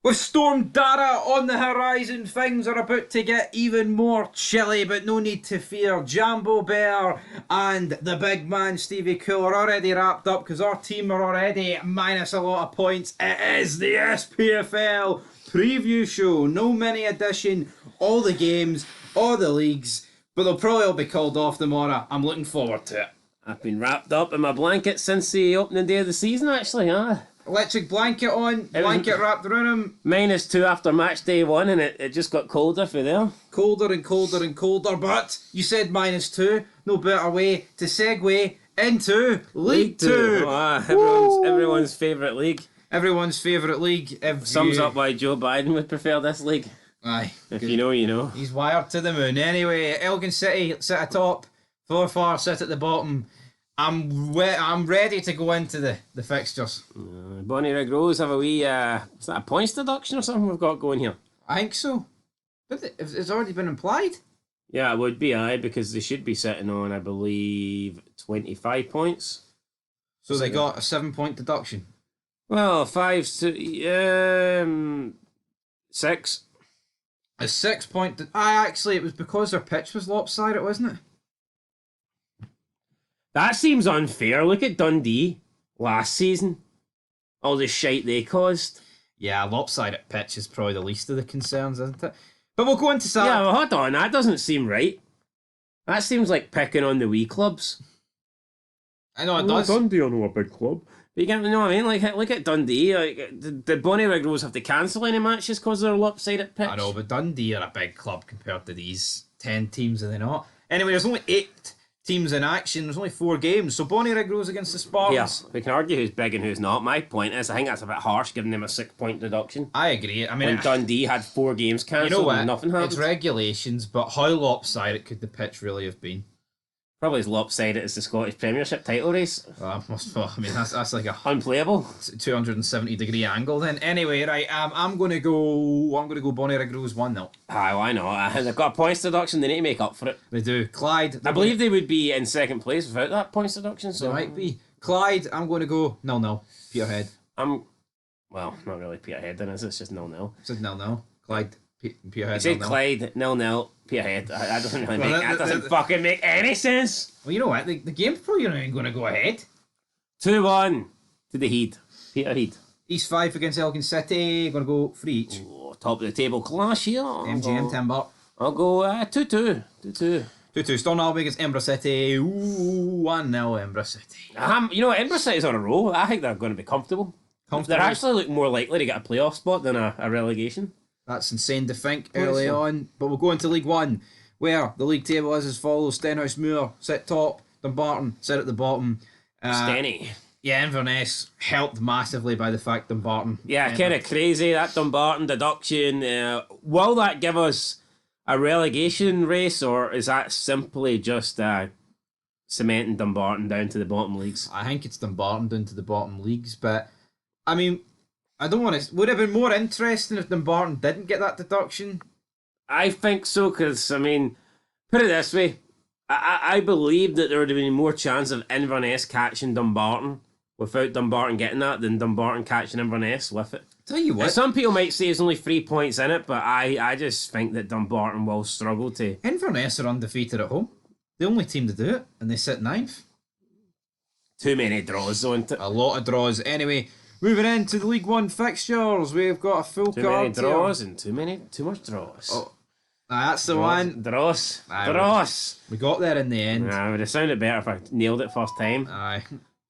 With Storm Dara on the horizon, things are about to get even more chilly, but no need to fear. Jambo Bear and the big man Stevie Cool are already wrapped up because our team are already minus a lot of points. It is the Spfl preview show. No mini edition, all the games, all the leagues, but they'll probably all be called off tomorrow. I'm looking forward to it. I've been wrapped up in my blanket since the opening day of the season, actually, huh? Electric blanket on, blanket wrapped around him. -2 after match day 1, and it just got colder for there. Colder and colder and colder, but you said -2. No better way to segue into League Two. Everyone's favourite league. Everyone's favourite league. Sums up why Joe Biden would prefer this league. Aye. If you know, you know. He's wired to the moon. Anyway, Elgin City sit atop, Forfar sit at the bottom. I'm ready to go into the fixtures. Bonnie Rose have a wee, is that a points deduction or something we've got going here? I think so. But it's already been implied. Yeah, it would be, because they should be sitting on, I believe, 25 points. So they got a 7-point deduction. Well, 5 to 6. A 6-point. Actually, it was because their pitch was lopsided, wasn't it? That seems unfair. Look at Dundee last season. All the shite they caused. Yeah, lopsided pitch is probably the least of the concerns, isn't it? But we'll go into Saturday. Yeah, well, hold on. That doesn't seem right. That seems like picking on the wee clubs. I know it does. Dundee are no a big club. But you get, you know what I mean? Like, look at Dundee. Like, the Bonnie Rose have to cancel any matches because they're lopsided pitch. I know, but Dundee are a big club compared to these 10 teams, are they not? Anyway, there's only 8 teams in action. There's only 4 games. So Bonnie Rose against the Spartans. Yeah, we can argue who's big and who's not. My point is, I think that's a bit harsh giving them a 6-point deduction. I agree. I mean, when Dundee had 4 games cancelled, you know what? And nothing happened. It's regulations, but how lopsided could the pitch really have been? Probably as lopsided as the Scottish Premiership title race. Well, that's like a unplayable 270-degree angle. Then anyway, right. I'm gonna go Bonnie Rose 1-0. Aye, why not? They've got a points deduction. They need to make up for it. They do. Clyde. I believe they would be in second place without that points deduction. So they might be. Clyde. I'm going to go 0-0. Peterhead. Well, not really Peterhead. Then is it? It's just 0-0. I said 0-0. Clyde. Peterhead. You said Clyde 0-0. Peterhead. That doesn't really make. That doesn't fucking make any sense. Well, you know what? The game's probably not even going to go ahead. 2-1 to the Heed. Peterhead. East 5 against Elgin City. Going to go 3 each. Oh, top of the table clash here. MGM Timber. I'll go 2-2. 2-2. 2-2. Stonewall against Edinburgh City. Ooh, 1-0 Edinburgh City. You know, Edinburgh City's on a roll. I think they're going to be comfortable. They're actually look more likely to get a playoff spot than a relegation. That's insane to think early on. But we'll go into League One, where the league table is as follows. Stenhousemuir sit top. Dumbarton sit at the bottom. Stenny. Yeah, Inverness helped massively by the fact Dumbarton. Yeah, kind of crazy, that Dumbarton deduction. Will that give us a relegation race, or is that simply just cementing Dumbarton down to the bottom leagues? I think it's Dumbarton down to the bottom leagues, but I mean, I don't want to. Would it have been more interesting if Dumbarton didn't get that deduction? I think so, because, I mean, put it this way. I believe that there would have been more chance of Inverness catching Dumbarton without Dumbarton getting that than Dumbarton catching Inverness with it. Tell you what. Now, some people might say there's only 3 points in it, but I just think that Dumbarton will struggle to. Inverness are undefeated at home. The only team to do it, and they sit 9th. Too many draws, though, isn't it? A lot of draws. Anyway, moving into the League One fixtures, we've got a full too card. Too many draws and too much draws. Oh, that's the one. Draws. We got there in the end. Nah, it would have sounded better if I nailed it first time. Aye.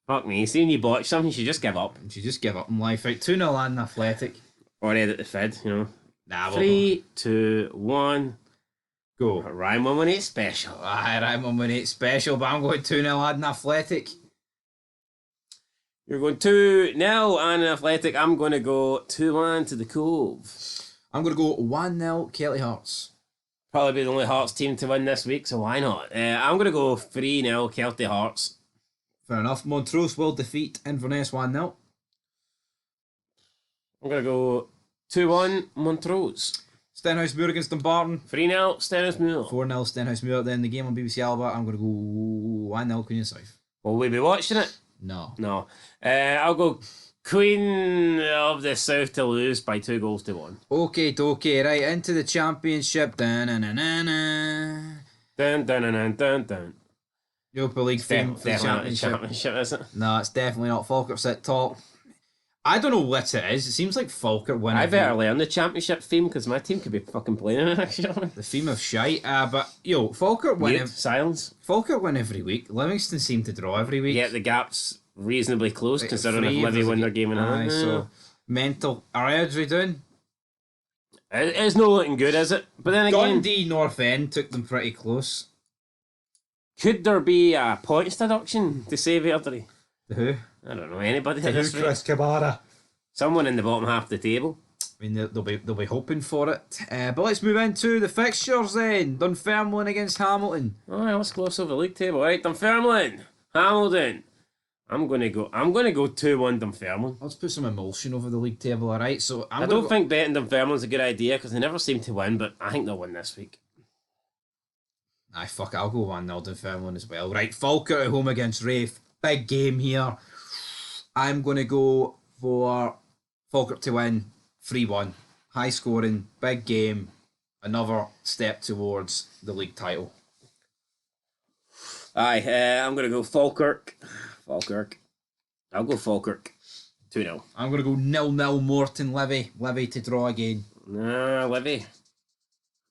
Fuck me. See, when you botch something, you should just give up. You should just give up in life. Out 2-0 and Athletic. Or edit the fid, you know. Nah, 3, 2, 1. Go. Ryan 118 special. Aye, Ryan 118 special, but I'm going 2-0 and Athletic. You're going 2-0 and Athletic. I'm going to go 2-1 to the Cove. I'm going to go 1-0 Kelly Hearts. Probably be the only Hearts team to win this week, so why not? I'm going to go 3-0 Kelty Hearts. Fair enough. Montrose will defeat Inverness 1-0. I'm going to go 2-1 Montrose. Stenhousemuir against Dumbarton. 3-0 Stenhousemuir. 4-0 Stenhousemuir. Then the game on BBC Alba, I'm going to go 1-0 Queen of South. Will we be watching it? No. I'll go Queen of the South to lose by 2-1. Okay, dokie, right, into the championship. Da-na-na-na-na. Dun dun dun dun dun dun. Europa League theme for the Definitely not the championship. championship, is it? No, it's definitely not. Falkirk's at top. I don't know what it is. It seems like Falkirk winning. I better learn the championship theme because my team could be fucking playing it actually. The theme of shite. But Falkirk win. Mute, silence. Falkirk win every week. Livingston seem to draw every week. Yeah, the gap's reasonably close considering if Three Livy of win the- their game in Aye, hand. so mental. Are Airdrie doing? It's not looking good, is it? But then again, Dundee North End took them pretty close. could there be a points deduction to save Airdrie? Who? I don't know, anybody at this rate? Cabara. Someone in the bottom half of the table. I mean, they'll be hoping for it. But let's move into the fixtures then. Dunfermline against Hamilton. Alright, let's close over the league table. Alright, Dunfermline, Hamilton. I'm gonna go 2-1 Dunfermline. Let's put some emulsion over the league table, alright? So I don't think betting Dunfermline's a good idea because they never seem to win, but I think they'll win this week. Aye, fuck it, I'll go 1-0 Dunfermline as well. Right, Falkirk at home against Rafe. Big game here. I'm going to go for Falkirk to win 3-1. High scoring, big game. Another step towards the league title. Aye, I'm gonna go Falkirk. I'll go Falkirk. 2-0. I'm going to go 0-0 Morton Levy. Levy to draw again. Nah, Livy.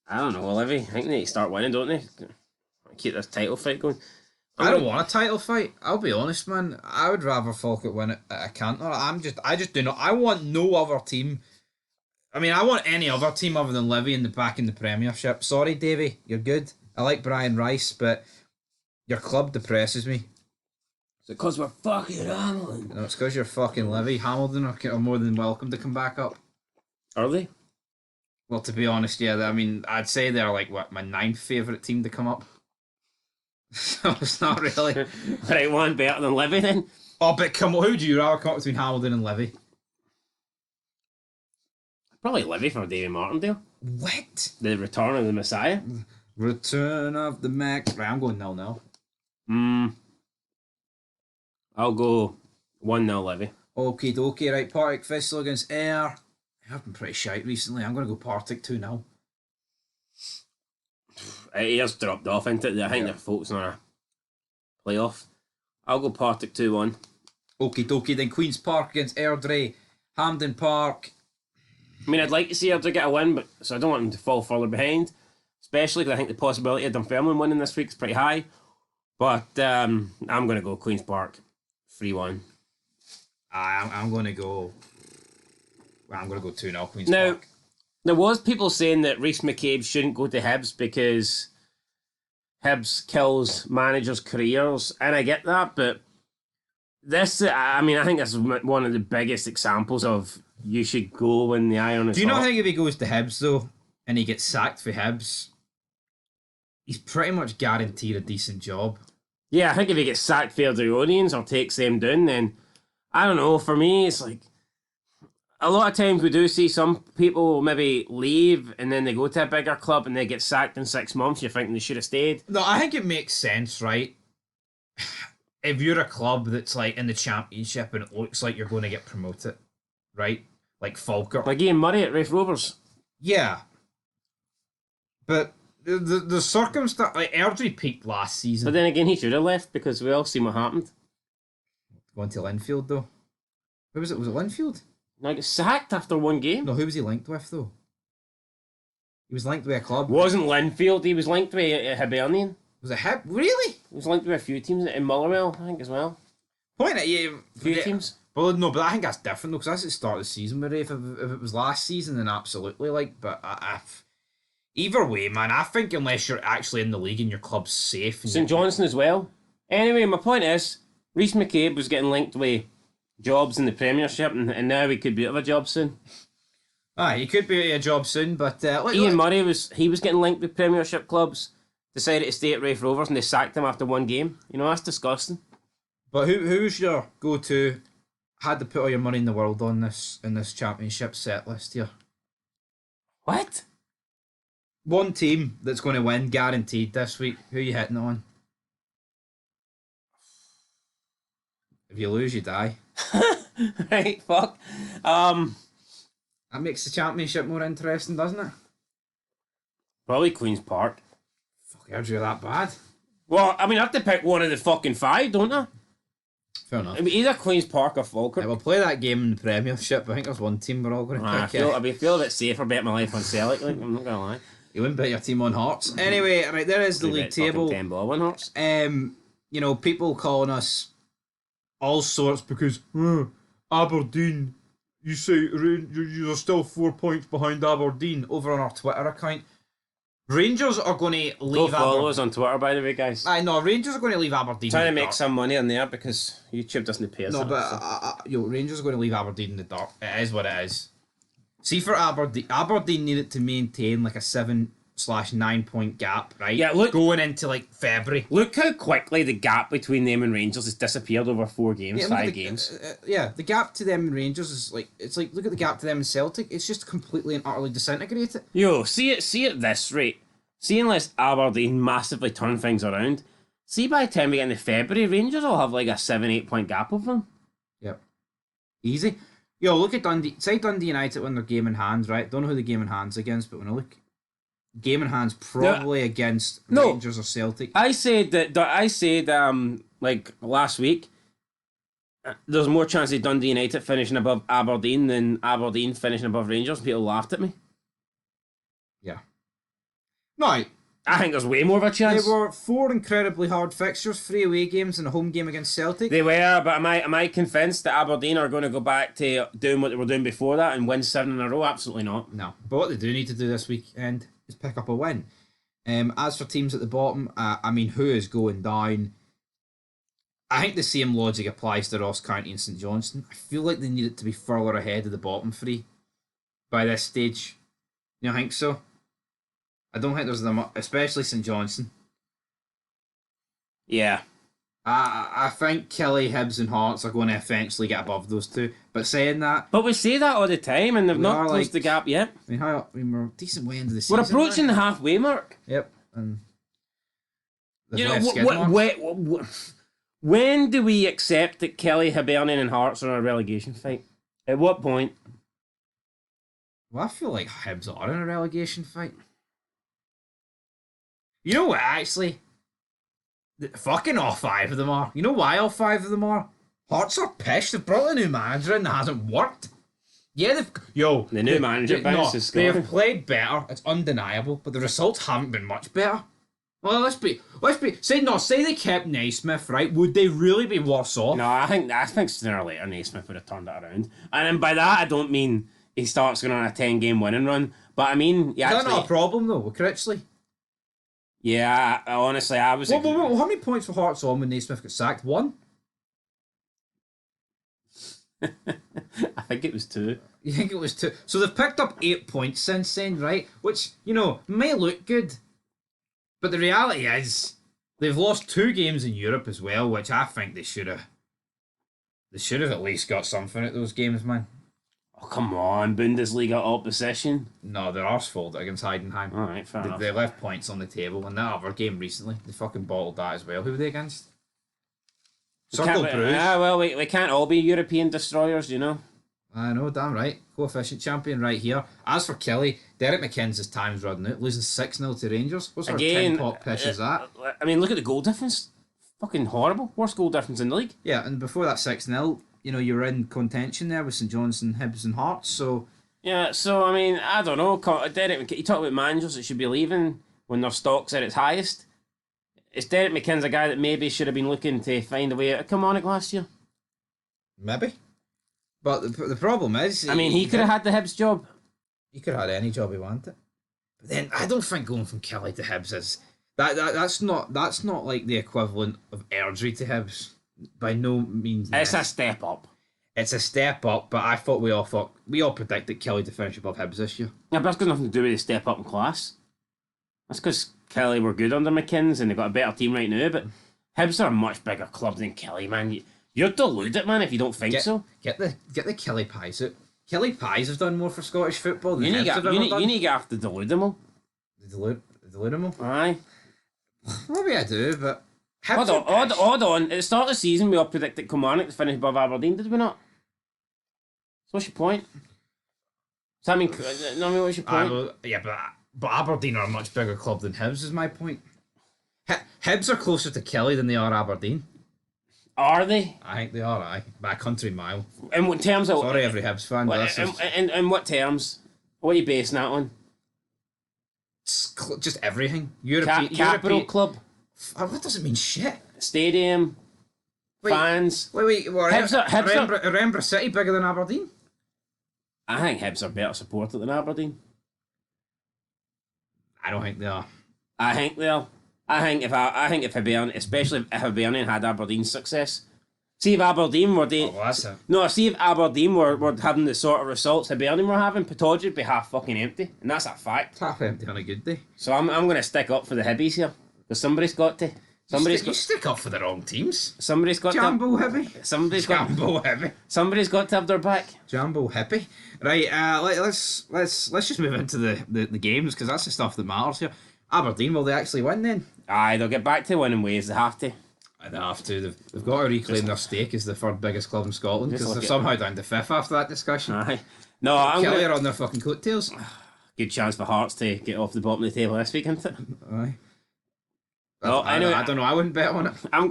I don't know, Livy. I think they need to start winning, don't they? Keep this title fight going. I don't want a title fight. I'll be honest, man. I would rather Falkirk win it at a canter. I just do not. I want no other team. I mean, I want any other team other than Livy back in the Premiership. Sorry, Davey, you're good. I like Brian Rice, but your club depresses me. Is it because we're fucking Hamilton? No, it's because you're fucking Livy. Hamilton are more than welcome to come back up. Are they? Well, to be honest, yeah. I mean, I'd say they're like my 9th favourite team to come up. So it's not really. Right, one better than Livy then? Oh, but come on, who do you rather come up between Hamilton and Livy? Probably Livy for Davy Martindale. What? The return of the Messiah. Return of the Mac. Right, I'm going 0-0. I'll go 1-0 Livy. Okie dokie, right. Partick Thistle against Ayr. I've been pretty shite recently. I'm going to go Partick 2-0. Ayer's dropped off into it. I think they're focusing on a playoff. I'll go Partick 2-1. Okie dokie, then Queen's Park against Airdrie. Hampden Park. I mean, I'd like to see Airdrie get a win, but so I don't want them to fall further behind. Especially because I think the possibility of Dunfermline winning this week is pretty high. But I'm going to go Queen's Park 3-1. I'm going to go... Well, I'm going to go 2-0 Queen's Now, Park. there was people saying that Rhys McCabe shouldn't go to Hibs because Hibs kills managers' careers, and I get that, but this, I mean, I think this is one of the biggest examples of you should go when the iron is Do you not hot. think if he goes to Hibs, though, and he gets sacked for Hibs, he's pretty much guaranteed a decent job? Yeah, I think if he gets sacked for the Onions or takes them down, then, I don't know, for me, it's like, a lot of times we do see some people maybe leave and then they go to a bigger club and they get sacked in 6 months. You're thinking they should have stayed. No, I think it makes sense, right? If you're a club that's like in the Championship and it looks like you're going to get promoted, right? Like Falkirk. Like Ian Murray at Rafe Rovers. Yeah. But the circumstance, like Airdrie peaked last season. But then again, he should have left because we all seen what happened. Going to Linfield, though. Who was it? Was it Linfield? Now, he got sacked after one game. No, who was he linked with, though? He was linked with a club. Wasn't Linfield, he was linked with Hibernian. Was it Hib? Really? He was linked with a few teams in Motherwell, I think, as well. Point at you. A few teams. Well, no, but I think that's different, though, because that's the start of the season with Rafe. If it was last season, then absolutely, like, but either way, man, I think unless you're actually in the league and your club's safe. And St Johnstone as well. Anyway, my point is, Rhys McCabe was getting linked with jobs in the Premiership, and now he could be out of a job soon. He could be at a job soon, but Ian Murray was getting linked with Premiership clubs, decided to stay at Rafe Rovers, and they sacked him after one game. You know, that's disgusting. But who's your go-to? Had to put all your money in the world on this in this Championship set list here. What? One team that's going to win, guaranteed this week. Who are you hitting on? If you lose, you die. Right, fuck. That makes the championship more interesting, doesn't it? Probably Queen's Park. Fuck, I heard you're that bad. Well, I mean, I have to pick one of the fucking five, don't I? Fair enough. I mean, either Queen's Park or Falkirk. Yeah, we'll play that game in the Premiership. I think there's one team we're all going to I pick. feel a bit safer betting my life on Celtic. Like, I'm not gonna lie. You wouldn't bet your team on Hearts. Anyway, right, there is the league table. 10 ball on Hearts. You know, people calling us all sorts because Aberdeen. You say you're still 4 points behind Aberdeen over on our Twitter account. Rangers are going to Go leave follow Aberdeen. us on Twitter, by the way, guys. I know Rangers are going to leave Aberdeen. Trying in to the make dark. some money on there because YouTube doesn't pay us. No, enough, but so. Rangers are going to leave Aberdeen in the dark. It is what it is. See, for Aberdeen needed to maintain like a 7/9 point gap, right? Yeah, look, going into like February. Look how quickly the gap between them and Rangers has disappeared over 4 games, Yeah, 5 games. The gap to them and Rangers is like look at the gap to them and Celtic. It's just completely and utterly disintegrated. Yo, see it this rate. See, unless Aberdeen massively turn things around, see by the time we get into February, Rangers will have like a 7-8 point gap over them. Yep, easy. Yo, look at Dundee. Say Dundee United win their game in hand, right? Don't know who the game in hand's against, but when I look, game in hand's probably against Rangers or Celtic. I said like last week, there's more chance of Dundee United finishing above Aberdeen than Aberdeen finishing above Rangers. People laughed at me. Yeah. No, I think there's way more of a chance. They were 4 incredibly hard fixtures, 3 away games and a home game against Celtic. They were, but am I convinced that Aberdeen are going to go back to doing what they were doing before that and win 7 in a row? Absolutely not. No. But what they do need to do this weekend is pick up a win. As for teams at the bottom, I mean, who is going down? I think the same logic applies to Ross County and St Johnstone. I feel like they need it to be further ahead of the bottom 3 by this stage. You think so? I don't think there's them, especially St Johnstone. Yeah. I think Kelly, Hibs and Hearts are going to eventually get above those two. But saying that... But we say that all the time and they've not closed like, the gap yet. I mean, we're a decent way into the season. We're approaching the halfway mark. Yep. And you know, when do we accept that Kelly, Hibernian and Hearts are in a relegation fight? At what point? Well, I feel like Hibs are in a relegation fight. You know what, actually? Fucking all 5 of them are. You know why all 5 of them are? Hearts are pissed. They've brought a new manager in that hasn't worked. Yeah, the new manager bounces. They've played better. It's undeniable, but the results haven't been much better. Well, let's be. Say they kept Naismith, right? Would they really be worse off? No, I think sooner or later Naismith would have turned it around. And by that I don't mean he starts going on a 10-game winning run, but I mean, yeah. Is that not a problem though with Critchley? Yeah, honestly, I was. Well, how many points for Hearts on when Naismith got sacked? 1? I think it was 2. You think it was 2? So they've picked up 8 points since then, right? Which, you know, may look good. But the reality is, they've lost 2 games in Europe as well, which I think they should have. They should have at least got something at those games, man. Oh, come on, Bundesliga opposition. No, they're arseful against Heidenheim. Alright, fair enough. They left points on the table, and that other game recently, they fucking bottled that as well. Who were they against? Circle Bruges. Well, we can't all be European destroyers, you know. I know, damn right. Coefficient champion right here. As for Kelly, Derek McKinn's time's running out, losing 6-0 to Rangers. What's our 10-pot pitch is that? I mean, look at the goal difference. Fucking horrible. Worst goal difference in the league. Yeah, and before that 6-0, you know, you were in contention there with St Johnstone, Hibs and Hearts, so... Yeah, so, I mean, I don't know. Derek, you talk about managers that should be leaving when their stock's at its highest. Is Derek McKinn's a guy that maybe should have been looking to find a way out of Kilmarnock last year? Maybe. But the problem is... I mean, he could have had the Hibs job. He could have had any job he wanted. But then, I don't think going from Kelly to Hibs is... That's not like the equivalent of Airdrie to Hibs. By no means. It's a step up. It's a step up, but I thought we all predicted Kelly to finish above Hibs this year. Yeah, but that's got nothing to do with the step up in class. That's because Kelly were good under McKinn's and they got a better team right now, but Hibs are a much bigger club than Kelly, man. You're deluded, man, if you don't think so. Get the Kelly Pies out. Kelly Pies have done more for Scottish football than you need Hibs have ever done. You need to get after delude them all. Delude them all? Aye. Maybe I do, but... Hold on. At the start of the season, we all predicted Kilmarnock to finish above Aberdeen, did we not? what's your point? So, I mean, what's your point? But Aberdeen are a much bigger club than Hibs, is my point. Hibs are closer to Kelly than they are Aberdeen. Are they? I think they are, by a country mile. In what terms of... Sorry, every Hibs fan. In what terms? What are you basing that on? Just everything. Capital club? That doesn't mean shit. Stadium? Fans? Wait. Remember City bigger than Aberdeen? I think Hibs are better supported than Aberdeen. I don't think they are. I think they are. I think if Hibernian, especially if Hibernian had Aberdeen's success, see if Aberdeen were see if Aberdeen were having the sort of results Hibernian were having, Pittodrie would be half fucking empty, and that's a fact. It's half empty on a good day. So I'm going to stick up for the Hibbies here, because somebody's got to. You stick up for the wrong teams. Somebody's got Jambo Hippie. Jambo Hippie. Somebody's got to have their back. Jambo Hippie. Right. Let's just move into the games, because that's the stuff that matters here. Aberdeen, will they actually win then? Aye, they'll get back to winning ways. They have to. They have to. They've got to reclaim their stake as the third biggest club in Scotland, because they're somehow down to fifth after that discussion. Aye. No, Kelly are on their fucking coattails. Good chance for Hearts to get off the bottom of the table this week, isn't it? Aye. Well, anyway, I don't know. I wouldn't bet on it. I'm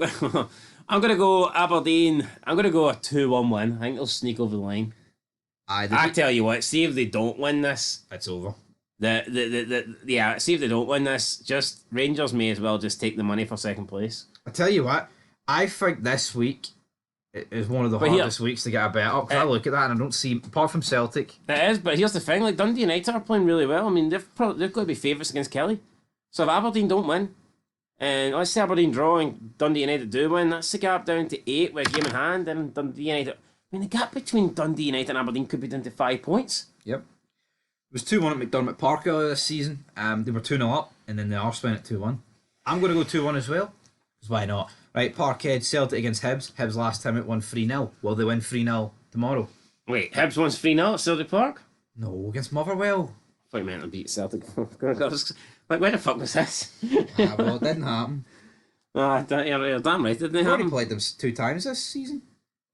gonna go Aberdeen. I'm gonna go a 2-1 win. I think they'll sneak over the line. I tell you what, see if they don't win this, it's over. See if they don't win this, just Rangers may as well just take the money for second place. I tell you what, I think this week is one of the hardest weeks to get a bet up, because I look at that and I don't see, apart from Celtic. It is, but here's the thing, like Dundee United are playing really well. I mean, they're going to be favourites against Kelly. So if Aberdeen don't win, and let's say Aberdeen draw and Dundee United do win, that's the gap down to 8 with a game in hand, and Dundee United... I mean, the gap between Dundee United and Aberdeen could be down to 5 points. Yep. It was 2-1 at McDermott Park earlier this season. They were 2-0 up, and then the Arse went at 2-1. I'm going to go 2-1 as well, because why not? Right, Parkhead, Celtic against Hibs. Hibs last time it won 3-0. Will they win 3-0 tomorrow? Wait, Hibs wins 3-0 at Celtic Park? No, against Motherwell. I thought you meant to beat Celtic. Like, where the fuck was this? Well, it didn't happen. You're damn right, didn't it? They've already played them 2 times this season.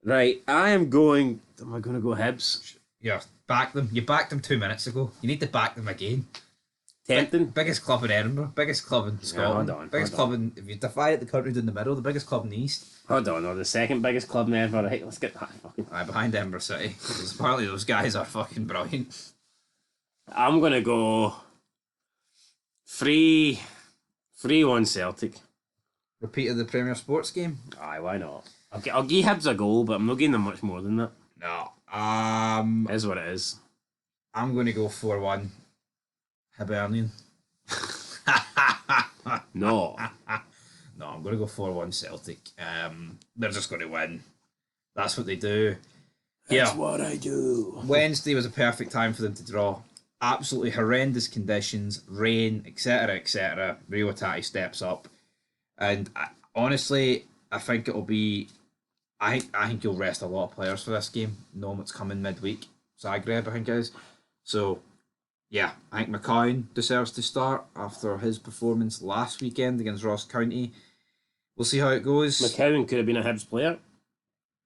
Right, am I going to go Hibs? Yeah, back them. You backed them 2 minutes ago. You need to back them again. Tempting. Biggest club in Edinburgh. Biggest club in Scotland. Biggest club in... If you divide the country in the middle, the biggest club in the east. Hold on, no, the second biggest club in Edinburgh. Right, let's get that fucking... behind Edinburgh City. Apparently those guys are fucking brilliant. I'm going to go 3-1 Celtic. Repeat of the Premier Sports game? Aye, why not? I'll give Hibs a goal, but I'm not giving them much more than that. No. It is what it is. I'm going to go 4-1 Hibernian. No. No, I'm going to go 4-1 Celtic. They're just going to win. That's what they do. That's what I do. Wednesday was a perfect time for them to draw. Absolutely horrendous conditions, rain, etc., etc. Rio Tati steps up. And honestly, I think it'll be... I think you'll rest a lot of players for this game, knowing what's coming midweek. Zagreb, I think it is. So, yeah, I think McCown deserves to start after his performance last weekend against Ross County. We'll see how it goes. McCown could have been a Hibs player.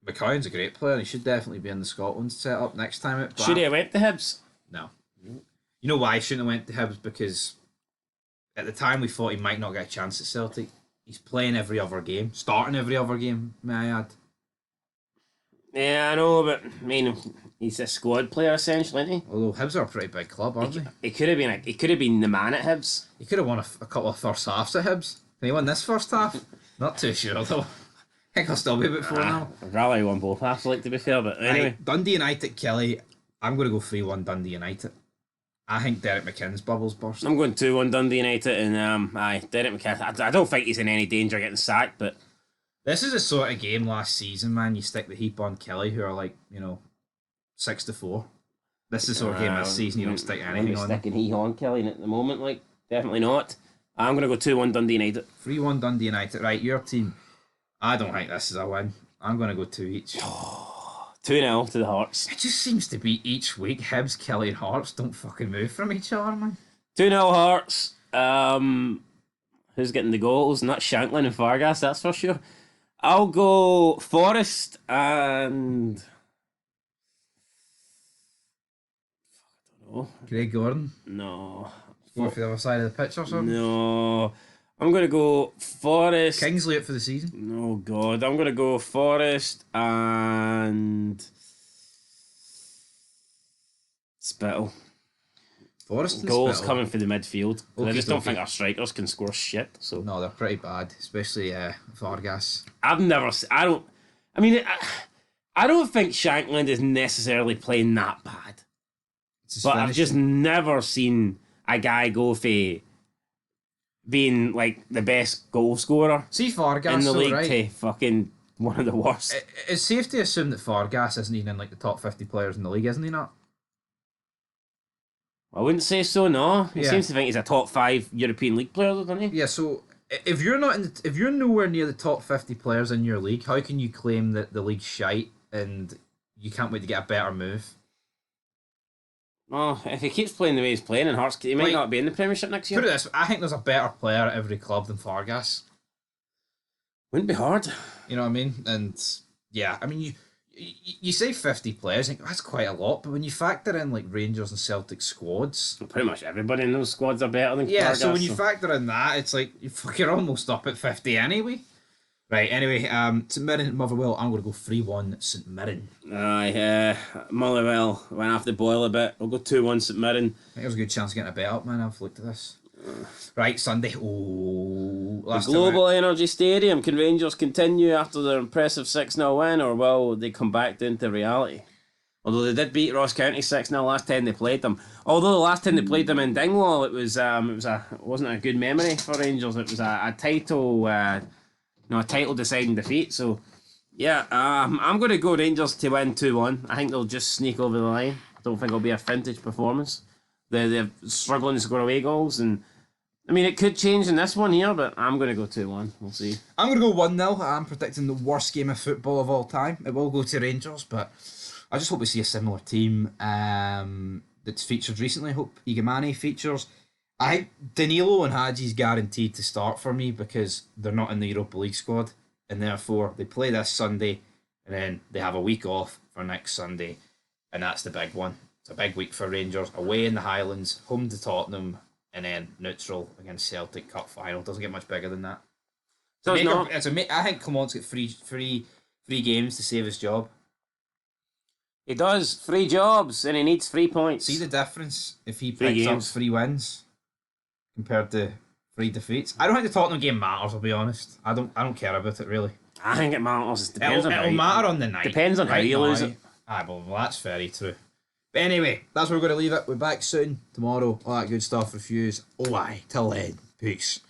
McCown's a great player, and he should definitely be in the Scotland setup next time. Should he have went to Hibs? No. You know why he shouldn't have went to Hibs? Because at the time we thought he might not get a chance at Celtic. He's playing every other game, starting every other game, may I add. Yeah, I know, but I mean, he's a squad player essentially, isn't he? Although Hibs are a pretty big club, aren't they? He could have been the man at Hibs. He could have won a couple of first halves at Hibs. Can he win this first half? Not too sure though. I think I'll still be about 4-0. I'd rather he won both halves, like, to be fair, but anyway. Right, Dundee United, Kelly. I'm going to go 3-1 Dundee United. I think Derek McKinnon's bubbles burst. I'm going 2-1 Dundee United, and Derek McKinnon. I don't think he's in any danger of getting sacked, but this is a sort of game last season, man. You stick the heap on Kelly, who are like, 6-4. This is the sort of game this season you don't stick anything on. Sticking heat on Kelly at the moment, like, definitely not. I'm going to go 2-1 Dundee United. 3-1 Dundee United. Right, your team. I don't think this is a win. I'm going to go 2 each. 2-0 to the Hearts. It just seems to be each week Hibs, Kelly and Hearts don't fucking move from each other, man. 2-0 Hearts. Who's getting the goals? Not Shanklin and Fargas, that's for sure. I'll go Forest and... No. Craig Gordon. No. Go for the other side of the pitch or something. No. I'm going to go Forest. Kingsley out for the season. Oh, God. I'm going to go Forest and Spittle. Forest and Goals Spittle. coming for the midfield. I just don't Okay. think our strikers can score shit. So No, they're pretty bad, especially Vargas. I've never. I don't think Shankland is necessarily playing that bad. But I've just never seen a guy go for being like the best goal scorer See Vargas in the though, league right? to fucking one of the worst. It's safe to assume that Vargas isn't even in like the top 50 players in the league, isn't he not? I wouldn't say so. No, he Yeah. seems to think he's a top 5 European League player, doesn't he? Yeah, so if you're not if you're nowhere near the top 50 players in your league, how can you claim that the league's shite and you can't wait to get a better move? Well, if he keeps playing the way he's playing in Hearts, he might Like, not be in the Premiership next year. Put it this way, I think there's a better player at every club than Vargas. Wouldn't be hard. You know what I mean? And yeah, I mean you say 50 players, I think that's quite a lot, but when you factor in like Rangers and Celtic squads, Pretty much everybody in those squads are better than yeah, Vargas, so when you factor in that, it's like you're almost up at 50 anyway. Right, anyway, St Mirren at Motherwell, I'm going to go 3-1 St Mirren. Aye, Motherwell went off the boil a bit. We'll go 2-1 St Mirren. I think there's a good chance of getting a bet up, man. I've looked at this. Right, Sunday. Oh, The last Global Energy Stadium. Can Rangers continue after their impressive 6-0 win, or will they come back into reality? Although they did beat Ross County 6-0 last time they played them. Although the last time they played them in Dingwall, it wasn't a good memory for Rangers. It was a title, a title deciding defeat. So yeah, I'm going to go Rangers to win 2-1. I think they'll just sneak over the line. I don't think it'll be a vintage performance. They're struggling to score away goals, and I mean it could change in this one here, but I'm going to go 2-1. We'll see. I'm going to go 1-0. I'm predicting the worst game of football of all time. It will go to Rangers, but I just hope we see a similar team that's featured recently. I hope Igamani features. I think Danilo and Hagi's guaranteed to start for me because they're not in the Europa League squad, and therefore they play this Sunday, and then they have a week off for next Sunday, and that's the big one. It's a big week for Rangers, away in the Highlands, home to Tottenham, and then neutral against Celtic Cup final. Doesn't get much bigger than that. So it's not. I think Clement's got three games to save his job. He does 3 jobs and he needs 3 points. See the difference if he 3 picks up games. 3 wins compared to 3 defeats. I don't think the Tottenham game matters. I'll be honest. I don't care about it really. I think it matters. Depends It'll on how matter on the night. Depends on how you lose it. Aye, well, that's very true. But anyway, that's where we're going to leave it. We're back soon tomorrow. All that good stuff. Reviews. Oh, aye. Till then. Peace.